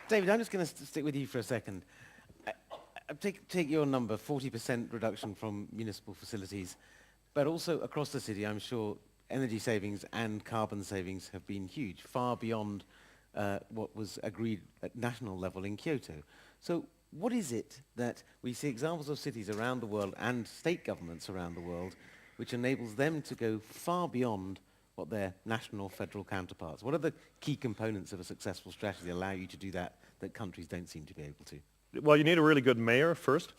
David, I'm just going to stick with you for a second. Take your number, 40% reduction from municipal facilities, but also across the city, I'm sure energy savings and carbon savings have been huge, far beyond what was agreed at national level in Kyoto. So what is it that we see examples of cities around the world and state governments around the world which enables them to go far beyond what their national or federal counterparts? What are the key components of a successful strategy that allow you to do that countries don't seem to be able to? Well, you need a really good mayor first.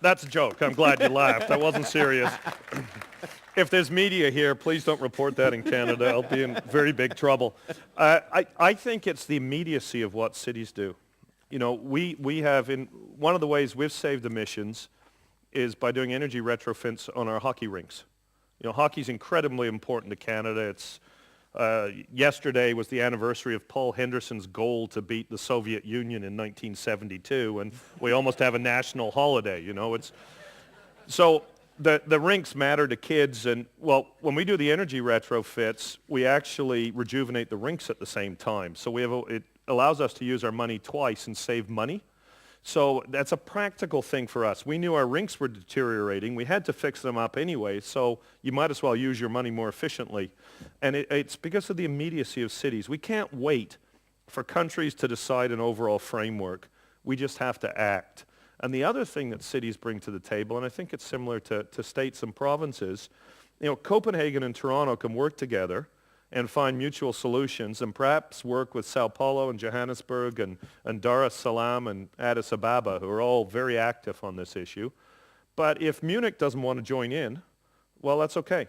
That's a joke. I'm glad you laughed. I wasn't serious. If there's media here, please don't report that in Canada. I'll be in very big trouble. I think it's the immediacy of what cities do. You know, we have, in one of the ways we've saved emissions is by doing energy retrofits on our hockey rinks. You know, hockey's incredibly important to Canada. It's yesterday was the anniversary of Paul Henderson's goal to beat the Soviet Union in 1972, and we almost have a national holiday, you know. So the rinks matter to kids, and, well, when we do the energy retrofits, we actually rejuvenate the rinks at the same time. So it allows us to use our money twice and save money. So that's a practical thing for us. We knew our rinks were deteriorating. We had to fix them up anyway, so you might as well use your money more efficiently. And it's because of the immediacy of cities. We can't wait for countries to decide an overall framework. We just have to act. And the other thing that cities bring to the table, and I think it's similar to states and provinces, you know, Copenhagen and Toronto can work together and find mutual solutions, and perhaps work with Sao Paulo and Johannesburg and Dar es Salaam and Addis Ababa, who are all very active on this issue. But if Munich doesn't want to join in, well, that's okay.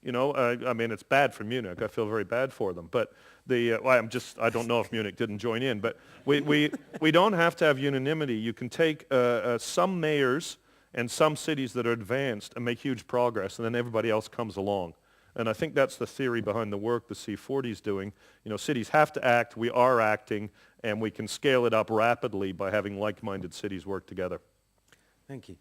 You know, I mean, it's bad for Munich. I feel very bad for them. But I don't know if Munich didn't join in. But we don't have to have unanimity. You can take some mayors and some cities that are advanced and make huge progress, and then everybody else comes along. And I think that's the theory behind the work the C40 is doing. You know, cities have to act, we are acting, and we can scale it up rapidly by having like-minded cities work together. Thank you.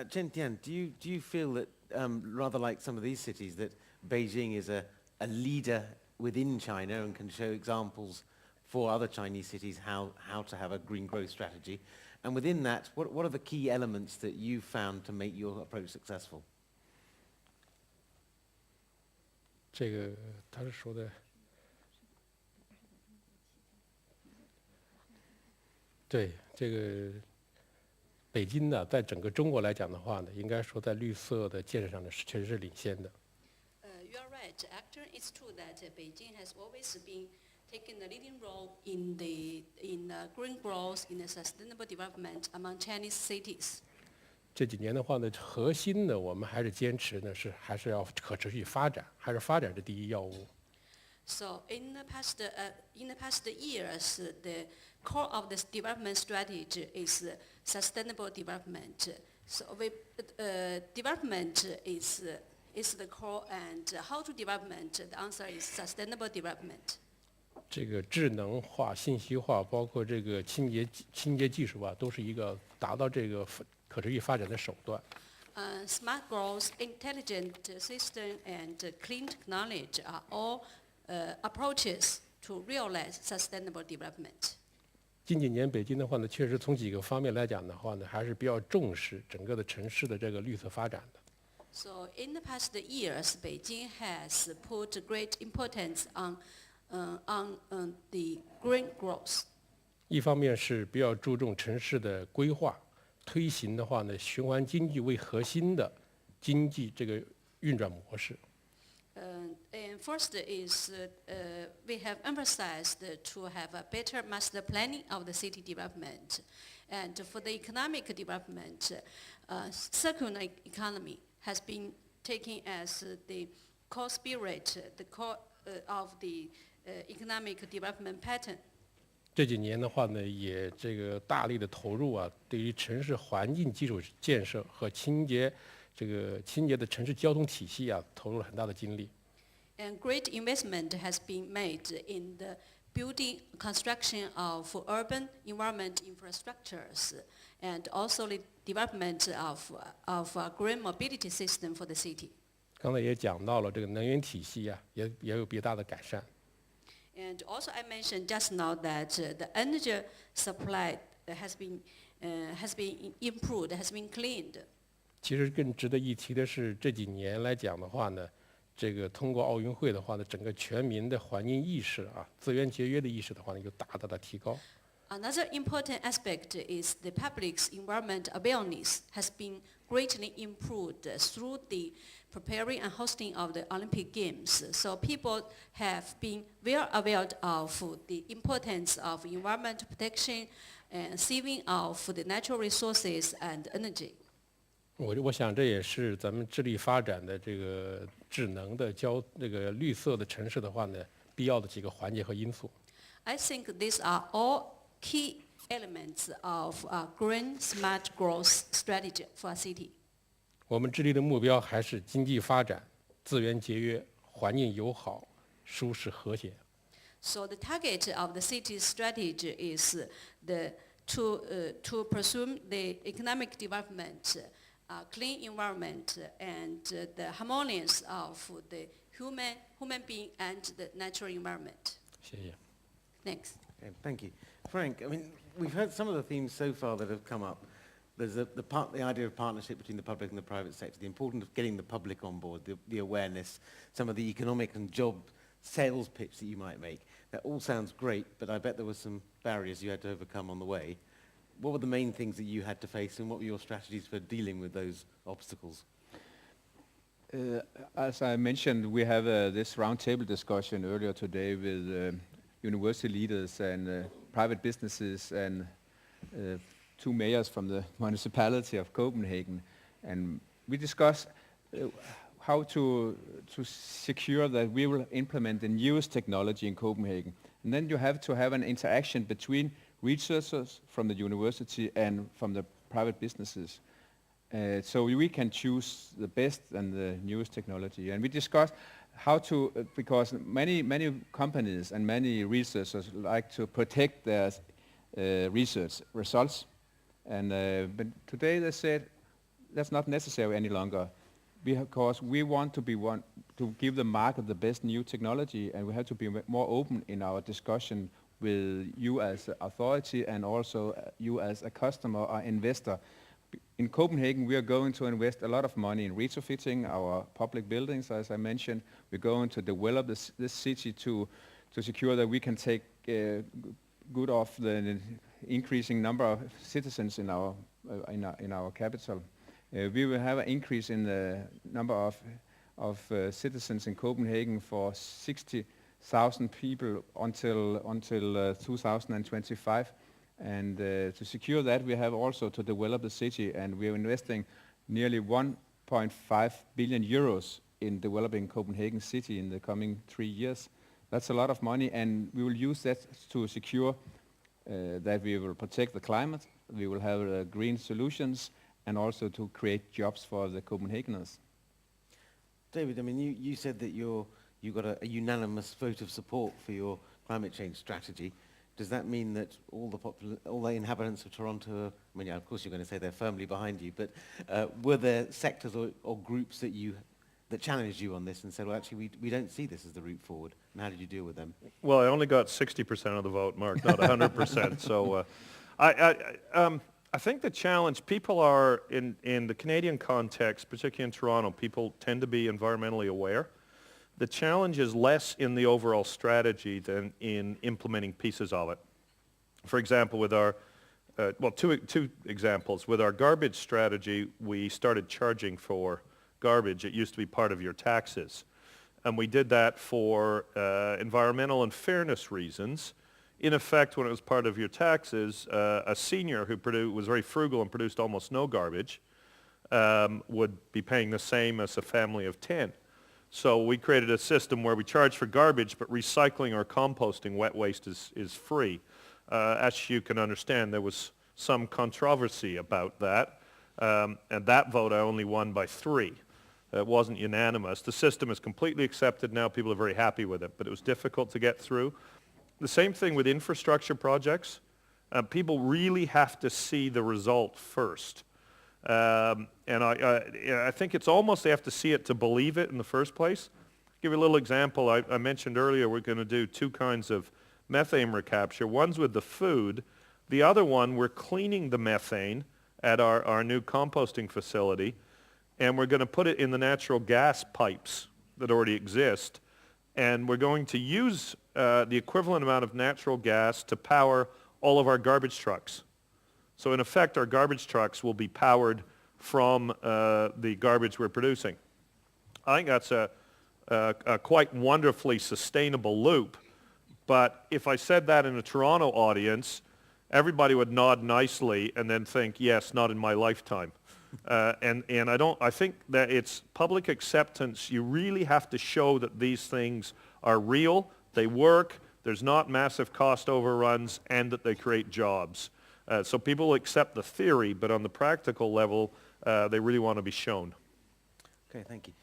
Jensen, do you feel that, rather like some of these cities, that Beijing is a leader within China and can show examples for other Chinese cities how to have a green growth strategy? And within that, what are the key elements that you've found to make your approach successful? 这个他是说的，对这个北京呢，在整个中国来讲的话呢，应该说在绿色的建设上呢，确实是领先的。You are right. Actually, it's true that Beijing has always been taking a leading role in green growth, in the sustainable development among Chinese cities. 这几年的话呢，核心呢，我们还是坚持呢，还是要可持续发展，还是发展的第一要务。So in the past years, the core of this development strategy is sustainable development. So development is the core, and how to development? The answer is sustainable development. 这个智能化、信息化，包括这个清洁技术啊，都是一个达到这个可持续发展的手段。Smart growth, intelligent system, and clean technology are all approaches to realize sustainable development. 近几年北京的话呢，确实从几个方面来讲的话呢，还是比较重视整个的城市的这个绿色发展的。So in the past years, Beijing has put great importance on the green growth. 一方面是比较注重城市的规划。推行的话呢，循环经济为核心的经济这个运转模式。And first is we have emphasized to have a better master planning of the city development, and for the economic development, circular economy has been taken as the core spirit, the core of the economic development pattern. 这几年的话呢，也这个大力的投入啊，对于城市环境基础建设和清洁的城市交通体系啊，投入了很大的精力。And great investment has been made in the building construction of urban environment infrastructures, and also the development of a green mobility system for the city. 刚才也讲到了这个能源体系啊，也有比较大的改善。And also I mentioned just now that the energy supply has been improved, has been cleaned. 其实更值得一提的是，这几年来讲的话呢，这个通过奥运会的话呢，整个全民的环境意识啊，资源节约的意识的话呢，有大大的提高。Another important aspect is the public's environment awareness has been greatly improved through the preparing and hosting of the Olympic Games. So people have been well aware of the importance of environment protection and saving of the natural resources and energy. 我想这也是咱们致力发展的这个智能的这个绿色的城市的话呢，必要的几个环节和因素。I think these are all key elements of green smart growth strategy for a city. 我们致力的目标还是经济发展、资源节约、环境友好、舒适和谐。So the target of the city's strategy is to pursue the economic development, clean environment, and the harmonious of the human being and the natural environment. 谢谢。 Thanks. Okay, thank you. Frank, I mean, we've heard some of the themes so far that have come up. There's the idea of partnership between the public and the private sector, the importance of getting the public on board, the awareness, some of the economic and job sales pitch that you might make. That all sounds great, but I bet there were some barriers you had to overcome on the way. What were the main things that you had to face, and what were your strategies for dealing with those obstacles? As I mentioned, we have this roundtable discussion earlier today with university leaders and private businesses and 2 mayors from the municipality of Copenhagen, and we discussed how to secure that we will implement the newest technology in Copenhagen. And then you have to have an interaction between researchers from the university and from the private businesses. So we can choose the best and the newest technology. And we discussed how to, because many companies and many researchers like to protect their research results. And but today they said that's not necessary any longer, because we want to give the market the best new technology, and we have to be more open in our discussion with you as an authority and also you as a customer or investor. In Copenhagen, we are going to invest a lot of money in retrofitting our public buildings, as I mentioned. We're going to develop this city to secure that we can take good of the increasing number of citizens in our capital. We will have an increase in the number of citizens in Copenhagen for 60,000 people until 2025. And to secure that, we have also to develop the city, and we are investing nearly 1.5 billion euros in developing Copenhagen city in the coming 3 years. That's a lot of money, and we will use that to secure that we will protect the climate, we will have green solutions, and also to create jobs for the Copenhageners. David, I mean, you said that you got a unanimous vote of support for your climate change strategy. Does that mean that all the inhabitants of Toronto, I mean, yeah, of course you're going to say they're firmly behind you, but were there sectors or groups that challenged you on this and said, well, actually, we don't see this as the route forward, and how did you deal with them? Well, I only got 60% of the vote, Mark, not 100%. So I think the challenge, people are, in the Canadian context, particularly in Toronto, people tend to be environmentally aware. The challenge is less in the overall strategy than in implementing pieces of it. For example, with our, two examples. With our garbage strategy, we started charging for garbage. It used to be part of your taxes. And we did that for environmental and fairness reasons. In effect, when it was part of your taxes, a senior who was very frugal and produced almost no garbage would be paying the same as a family of 10. So we created a system where we charge for garbage, but recycling or composting wet waste is free. As you can understand, there was some controversy about that, and that vote I only won by 3. It wasn't unanimous. The system is completely accepted now. People are very happy with it, but it was difficult to get through. The same thing with infrastructure projects. People really have to see the result first. And I think it's almost they have to see it to believe it in the first place. I'll give you a little example. I mentioned earlier we're going to do two kinds of methane recapture. One's with the food. The other one, we're cleaning the methane at our new composting facility, and we're going to put it in the natural gas pipes that already exist, and we're going to use the equivalent amount of natural gas to power all of our garbage trucks. So in effect, our garbage trucks will be powered from the garbage we're producing. I think that's a quite wonderfully sustainable loop, but if I said that in a Toronto audience, everybody would nod nicely and then think, yes, not in my lifetime. And I think that it's public acceptance. You really have to show that these things are real, they work, there's not massive cost overruns, and that they create jobs. So people accept the theory, but on the practical level, they really want to be shown. Okay, thank you.